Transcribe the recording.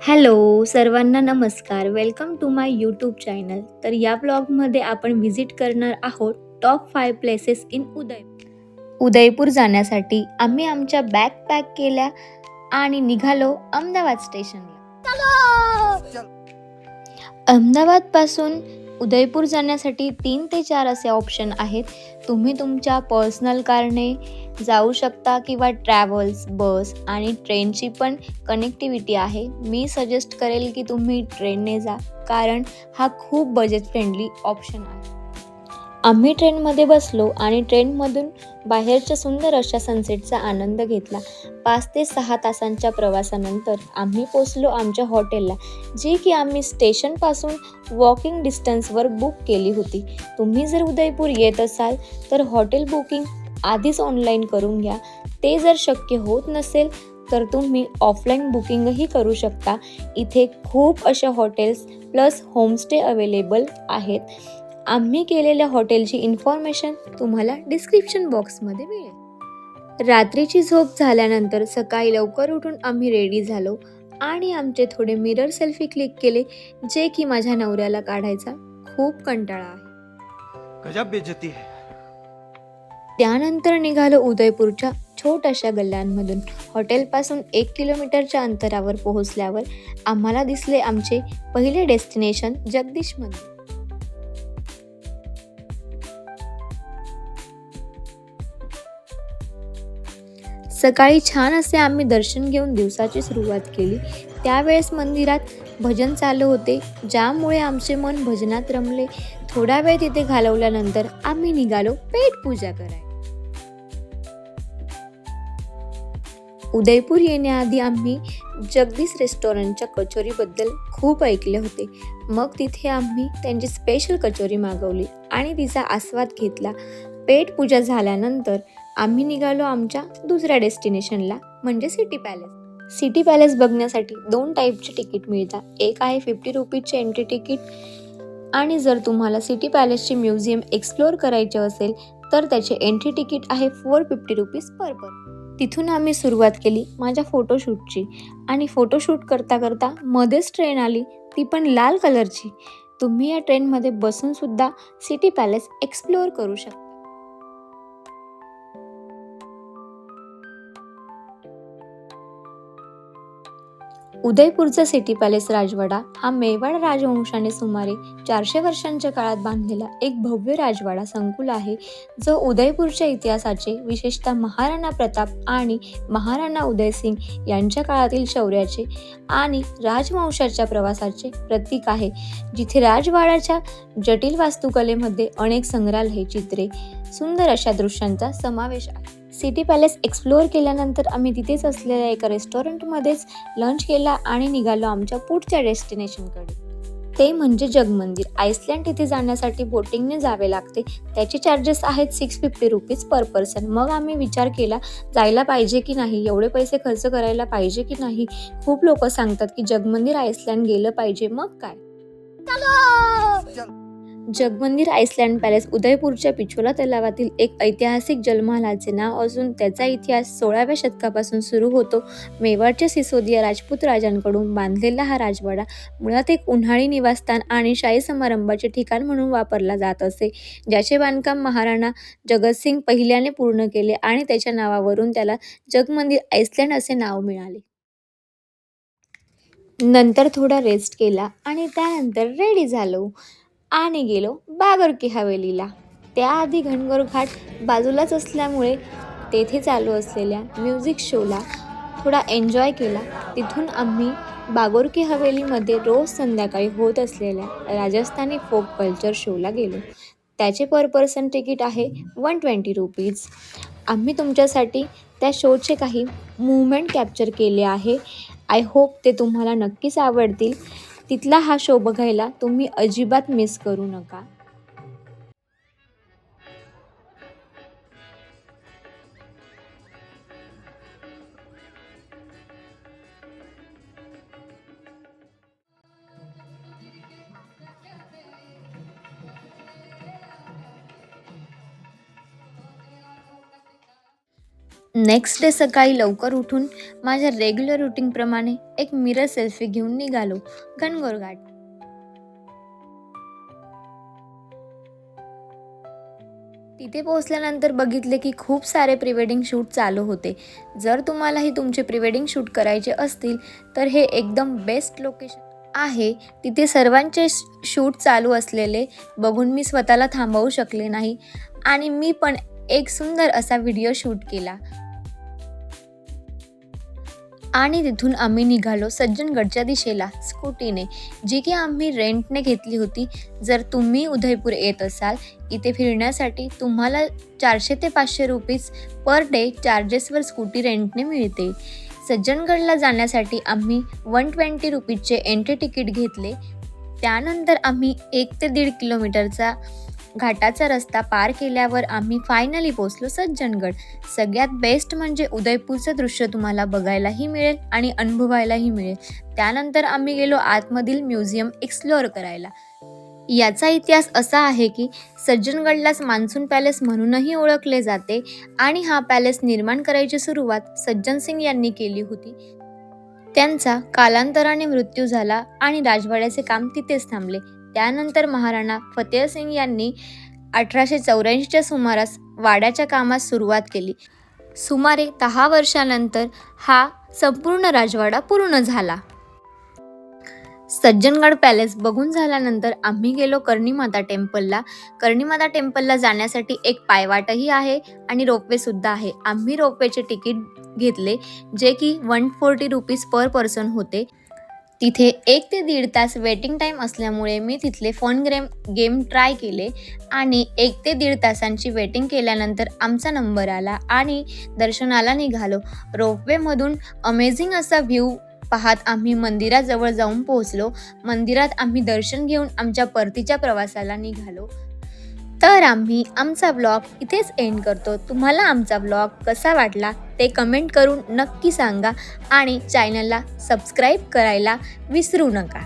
Hello सर्वांना नमस्कार. Welcome to my YouTube channel. तर या ब्लॉगमध्ये आपण व्हिजिट करणार आहोत टॉप 5 प्लेसेस इन उदयपूर जाण्यासाठी आम्ही आमच्या बॅग पॅक केल्या आणि निघालो अहमदाबाद स्टेशनला. अहमदाबादपासून उदयपूर जाण्यासाठी 3 ते 4 असे ऑप्शन आहेत. तुम्ही तुमच्या पर्सनल कारने जाऊ शकता किंवा ट्रॅव्हल्स, बस आणि ट्रेनची पण कनेक्टिव्हिटी आहे. मी सजेस्ट करेल की तुम्ही ट्रेनने जा, कारण हा खूप बजेट फ्रेंडली ऑप्शन आहे. आम्ही ट्रेनमध्ये बसलो आणि ट्रेनमधून बाहेरच्या सुंदर अशा सनसेटचा आनंद घेतला. 5 ते 6 तासांच्या प्रवासानंतर आम्ही पोचलो आमच्या हॉटेलला, जी की आम्ही स्टेशनपासून वॉकिंग डिस्टन्सवर बुक केली होती. तुम्ही जर उदयपूर येत असाल तर हॉटेल बुकिंग आधीच ऑनलाईन करून घ्या. ते जर शक्य होत नसेल तर तुम्ही ऑफलाईन बुकिंगही करू शकता. इथे खूप अशा हॉटेल्स प्लस होमस्टे अवेलेबल आहेत. आम्ही केलेल्या हॉटेलची इन्फॉर्मेशन तुम्हाला डिस्क्रिप्शन बॉक्समध्ये मिळेल. रात्रीची झोप झाल्यानंतर सकाळी लवकर उठून आम्ही रेडी झालो आणि आमचे थोडे मिरर सेल्फी क्लिक केले, जे की माझ्या नवऱ्याला काढायचा खूप कंटाळा आहे. गजब बेइज्जती है. त्यानंतर निघालो उदयपूरच्या छोट्याशा गल्ल्यांमधून. हॉटेलपासून 1 किलोमीटरच्या अंतरावर पोहोचल्यावर आम्हाला दिसले आमचे पहिले डेस्टिनेशन जगदीश मंदिर. सकाळी छान असे आम्ही दर्शन घेऊन दिवसाची सुरुवात केली. त्यावेळेस मंदिरात भजन चालू होते, ज्यामुळे आमचे मन भजनात रमले. थोडा वेळ तिथे घालवल्यानंतर आम्ही निघालो पेट पूजा करायला. उदयपूर येण्याआधी आम्ही जगदीश रेस्टॉरंटच्या कचोरीबद्दल खूप ऐकले होते. मग तिथे आम्ही त्यांची स्पेशल कचोरी मागवली आणि तिचा आस्वाद घेतला. पेट पूजा झाल्यानंतर आम्ही निघालो आमच्या दुसऱ्या डेस्टिनेशनला, म्हणजे सिटी पॅलेस. सिटी पॅलेस बघण्यासाठी 2 टाईपचे तिकीट मिळतात. एक आहे 50 रुपीजचे एंट्री तिकीट, आणि जर तुम्हाला सिटी पॅलेसचे म्युझियम एक्सप्लोअर करायचे असेल तर त्याचे एंट्री तिकीट आहे 450 रुपीज पर पर्सन. तिथून आम्ही सुरुवात केली माझ्या फोटोशूटची, आणि फोटोशूट करता करता मध्येच ट्रेन आली, ती पण लाल कलरची. तुम्ही या ट्रेनमध्ये बसून सुद्धा सिटी पॅलेस एक्सप्लोअर करू शकता. उदयपूरचा सिटी पॅलेस राजवाडा हा मेवाड राजवंशाने सुमारे 400 वर्षांच्या काळात बांधलेला एक भव्य राजवाडा संकुल आहे, जो उदयपूरच्या इतिहासाचे, विशेषतः महाराणा प्रताप आणि महाराणा उदयसिंग यांच्या काळातील शौर्याचे आणि राजवंशाच्या प्रवासाचे प्रतीक आहे. जिथे राजवाड्याच्या जटिल वास्तुकलेमध्ये अनेक संग्रहालय, चित्रे, सुंदर अशा दृश्यांचा समावेश आहे. सिटी पॅलेस एक्सप्लोअर केल्यानंतर आम्ही तिथेच असलेल्या एका रेस्टॉरंटमध्येच लंच केला आणि निघालो आमच्या पुढच्या डेस्टिनेशनकडे. ते म्हणजे जगमंदिर. आईसलँड तिथे जाण्यासाठी बोटिंगने जावे लागते. त्याचे चार्जेस आहेत 650 रुपीज पर पर्सन. मग आम्ही विचार केला, जायला पाहिजे की नाही, एवढे पैसे खर्च करायला पाहिजे की नाही. खूप लोक सांगतात की जगमंदिर आईसलँड गेलं पाहिजे, मग काय. जगमंदिर आईसलँड पॅलेस उदयपूरच्या पिछोला तलावातील एक ऐतिहासिक जलमहालाचे नाव असून त्याचा इतिहास 16व्या शतकापासून सुरू होतो. मेवाडच्या सिसोदिया राजपूत राजांकडून बांधलेला हा राजवाडा मुळात एक उन्हाळी निवासस्थान आणि शाही समारंभाचे ठिकाण म्हणून वापरला जात असे, ज्याचे बांधकाम महाराणा जगतसिंग पहिल्याने पूर्ण केले आणि त्याच्या नावावरून त्याला जगमंदिर आईसलँड असे नाव मिळाले. नंतर थोडा रेस्ट केला आणि त्यानंतर रेडी झालो आणि गेलो बागोरकी हवेलीला. त्याआधी घनगोर घाट बाजूलाच असल्यामुळे तेथे चालू असलेल्या म्युझिक शोला थोडा एन्जॉय केला. तिथून आम्ही बागोरकी हवेलीमध्ये रोज संध्याकाळी होत असलेल्या राजस्थानी फोक कल्चर शोला गेलो. त्याचे पर पर्सन तिकीट आहे 120 रुपीज. आम्ही तुमच्यासाठी त्या शोचे काही मुवमेंट कॅप्चर केले आहे. आय होप ते तुम्हाला नक्कीच आवडतील. तिथला हा शो बघायला तुम्ही अजिबात मिस करू नका. नेक्स्ट डे सकाळी लवकर उठून माझ्या रेग्युलर रुटीनप्रमाणे एक मिरर सेल्फी घेऊन निघालो घनघोर घाट. तिथे पोहोचल्यानंतर बघितले की खूप सारे प्री-वेडिंग शूट चालू होते. जर तुम्हालाही तुमचे प्री-वेडिंग शूट करायचे असतील तर हे एकदम बेस्ट लोकेशन आहे. तिथे सर्वांचे शूट चालू असलेले बघून मी स्वतःला थांबवू शकले नाही आणि मी पण एक सुंदर असा व्हिडिओ शूट केला. आणि तिथून आम्ही निघालो सज्जनगडच्या दिशेला स्कूटीने, जी की आम्ही रेंटने घेतली होती. जर तुम्ही उदयपूर येत असाल इथे फिरण्यासाठी तुम्हाला 400 ते 500 रुपीज पर डे चार्जेसवर स्कूटी रेंटने मिळते. सज्जनगडला जाण्यासाठी आम्ही 120 रुपीजचे एंट्री तिकीट घेतले. त्यानंतर आम्ही 1 ते 1.5 किलोमीटरचा घाटाचा रस्ता पार केल्यावर आम्ही फायनली पोचलो सज्जनगड. सगळ्यात बेस्ट म्हणजे उदयपूरचं दृश्य तुम्हाला बघायलाही मिळेल आणि अनुभवायलाही मिळेल. त्यानंतर आम्ही गेलो आतमधील म्युझियम एक्सप्लोअर करायला. याचा इतिहास असा आहे की सज्जनगडलाच मान्सून पॅलेस म्हणूनही ओळखले जाते आणि हा पॅलेस निर्माण करायची सुरुवात सज्जन सिंग यांनी केली होती. त्यांचा कालांतराने मृत्यू झाला आणि राजवाड्याचे काम तिथेच थांबले. त्यानंतर महाराणा फतेहसिंग यांनी 1884च्या सुमारास वाड्याच्या कामास सुरुवात केली. सुमारे 10 वर्षानंतर हा संपूर्ण राजवाडा पूर्ण झाला. सज्जनगड पॅलेस बघून झाल्यानंतर आम्ही गेलो कर्णीमाता टेम्पलला. कर्णीमाता टेम्पलला जाण्यासाठी एक पायवाटही आहे आणि रोपवे सुद्धा आहे. आम्ही रोपवेचे तिकीट घेतले जे की 140 रुपीज पर पर्सन होते. तिथे 1 ते 1.5 तास वेटिंग टाईम असल्यामुळे मी तिथले फन गेम ट्राय केले आणि 1 ते 1.5 तासांची वेटिंग केल्यानंतर आमचा नंबर आला आणि दर्शनाला निघालो. रोपवेमधून अमेझिंग असा व्ह्यू पाहत आम्ही मंदिराजवळ जाऊन पोहोचलो. मंदिरात आम्ही दर्शन घेऊन आमच्या परतीच्या प्रवासाला निघालो. तर आम्ही आमचा व्लॉग इथेच एंड करतो. तुम्हाला आमचा व्लॉग कसा वाटला ते कमेंट करून नक्की सांगा आणि चॅनलला सबस्क्राईब करायला विसरू नका.